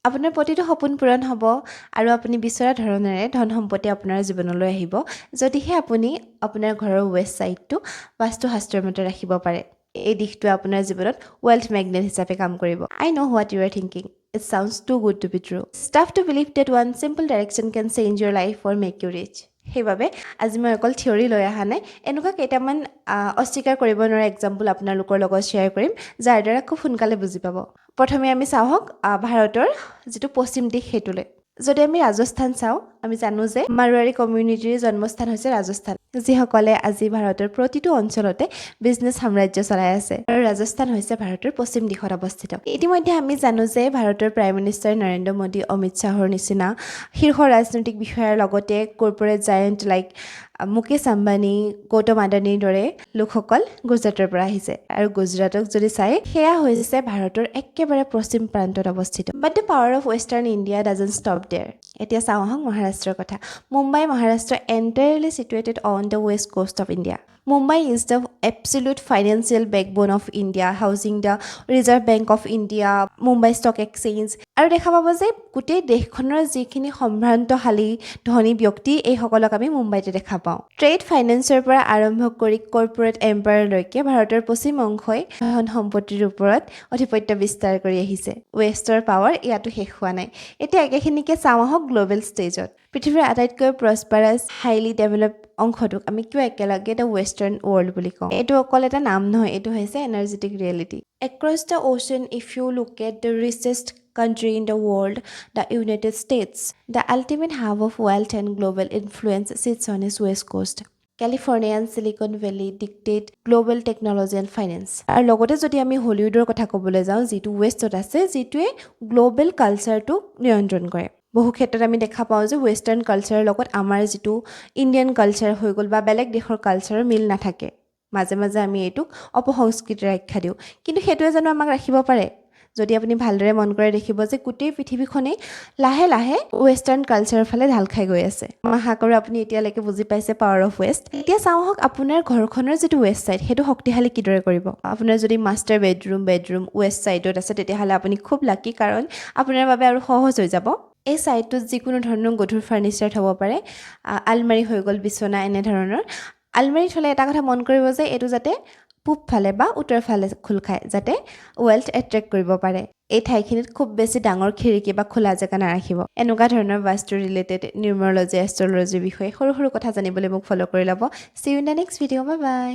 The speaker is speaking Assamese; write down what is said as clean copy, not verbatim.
আপোনাৰ প্ৰতিটো সপোন পূৰণ হ'ব আৰু আপুনি বিচৰা ধৰণেৰে ধন সম্পত্তি আপোনাৰ জীৱনলৈ আহিব যদিহে আপুনি আপোনাৰ ঘৰৰ ৱেষ্ট ছাইডটো বাস্তুশাস্ত্ৰৰ মতে ৰাখিব পাৰে। এই দিশটোৱে আপোনাৰ জীৱনত ৱেল্থ মেগনেট হিচাপে কাম কৰিব। I know' what you are thinking. It sounds too good to be true. Stuff to believe that one simple direction can change your life or make you rich. সেইবাবে আজি মই অকল থিয়ৰী লৈ অহা নাই, এনেকুৱা কেইটামান অস্বীকাৰ কৰিব নোৱাৰা এক্সাম্পল আপোনালোকৰ লগত শ্বেয়াৰ কৰিম, যাৰ দ্বাৰা খুব সোনকালে বুজি পাব। প্ৰথমে আমি চাওক ভাৰতৰ যিটো পশ্চিম দিশ সেইটোলৈ। যদি আমি ৰাজস্থান চাওঁ, আমি জানো যে মাৰোৱাৰী কমিউনিটিৰ জন্মস্থান হৈছে ৰাজস্থান, যিসকলে আজি ভাৰতৰ প্ৰতিটো অঞ্চলতে বিজনেছ সাম্ৰাজ্য চলাই আছে। আৰু ৰাজস্থান হৈছে ভাৰতৰ পশ্চিম দিশত অৱস্থিত। ইতিমধ্যে আমি জানো যে ভাৰতৰ প্ৰাইম মিনিষ্টাৰ নৰেন্দ্ৰ মোদী, অমিত শ্বাহৰ নিচিনা শীৰ্ষ ৰাজনৈতিক বিষয়াৰ লগতে corporate giant like Mukesh Ambani, Gautam আদানীৰ দৰে লোকসকল গুজৰাটৰ পৰা আহিছে। আৰু গুজৰাটক যদি চাই, সেয়া হৈছে ভাৰতৰ একেবাৰে পশ্চিম প্ৰান্তত অৱস্থিত। But the power of western India doesn't stop there. এতিয়া চাওঁ আহক মহাৰাষ্ট্ৰৰ কথা। Mumbai Maharashtra entirely situated on the west coast of India. Mumbai is the absolute financial backbone of India, housing the Reserve Bank of India, Mumbai Stock Exchange. আৰু দেখা পাব যে গোটেই দেশখনৰ যিখিনি সম্ভ্ৰান্তশালী ধনী ব্যক্তি এইসকলক আমি মুম্বাইতে দেখা পাওঁ। ট্ৰেড ফাইনেন্সৰ পৰা আৰম্ভ কৰি কৰ্পৰেট এম্পায়াৰলৈকে ভাৰতৰ পশ্চিম অংশই ধন সম্পত্তিৰ ওপৰত আধিপত্য বিস্তাৰ কৰি আহিছে। ৱেষ্টৰ পাৱাৰ ইয়াতো শেষ হোৱা নাই। এতিয়া একেখিনিকে চাওঁ আহক গ্ল'বেল ষ্টেজত। পৃথিৱীৰ আটাইতকৈ প্ৰস্পাৰাছ হাইলি ডেভেলপ অংশটোক আমি কিয় একেলগে দ্য ৱেষ্টাৰ্ণ ৱৰ্ল্ড বুলি কওঁ। এইটো অকল এটা নাম নহয়, এইটো হৈছে energetic reality. Across the ocean if you look at the richest country in the world, the United States, the ultimate hub of wealth and global influence sits on its west coast. California and Silicon Valley dictate global technology and finance. আৰু লগতে যদি আমি হলিউডৰ কথা ক'বলৈ যাওঁ, যিটো ৱেষ্টত আছে, যিটোৱে গ্ল'বেল কালচাৰটোক নিয়ন্ত্ৰণ কৰে। বহু ক্ষেত্ৰত আমি দেখা পাওঁ যে ৱেষ্টাৰ্ণ কালচাৰৰ লগত আমাৰ যিটো ইণ্ডিয়ান কালচাৰ হৈ গ'ল বা বেলেগ দেশৰ কালচাৰৰ মিল নাথাকে। মাজে মাজে আমি এইটোক অপসংস্কৃতিৰ আখ্যা দিওঁ, কিন্তু সেইটোৱে জানো আমাক ৰাখিব পাৰে? যদি আপুনি ভালদৰে মন কৰে দেখিব যে গোটেই পৃথিৱীখনেই লাহে লাহে ৱেষ্টাৰ্ণ কালচাৰৰ ফালে ঢাল খাই গৈ আছে। মই আশা কৰোঁ আপুনি এতিয়ালৈকে বুজি পাইছে পাৱাৰ অফ ৱেষ্ট। এতিয়া চাওঁ আহক আপোনাৰ ঘৰখনৰ যিটো ৱেষ্ট ছাইড সেইটো শক্তিশালী কিদৰে কৰিব। আপোনাৰ যদি মাষ্টাৰ বেডৰুম ৱেষ্ট ছাইডত আছে, তেতিয়াহ'লে আপুনি খুব লাকি, কাৰণ আপোনাৰ বাবে আৰু সহজ হৈ যাব। এই ছাইডটোত যিকোনো ধৰণৰ গধুৰ ফাৰ্নিচাৰ থ'ব পাৰে, আলমাৰী হৈ গ'ল, বিচনা, এনেধৰণৰ। আলমাৰীত হ'লে এটা কথা মন কৰিব যে এইটো যাতে পূব ফালে বা উত্তৰ ফালে খোল খায়, যাতে ৱেল্থ এট্ৰেক্ট কৰিব পাৰে। এই ঠাইখিনিত খুব বেছি ডাঙৰ খিৰিকী বা খোলা জেগা নাৰাখিব। এনেকুৱা ধৰণৰ বাস্তু ৰিলেটেড নিউমাৰলজি, এষ্ট্ৰলজিৰ বিষয়ে সৰু সৰু কথা জানিবলৈ মোক ফ'ল' কৰি ল'ব। See you in the next video'. Bye by.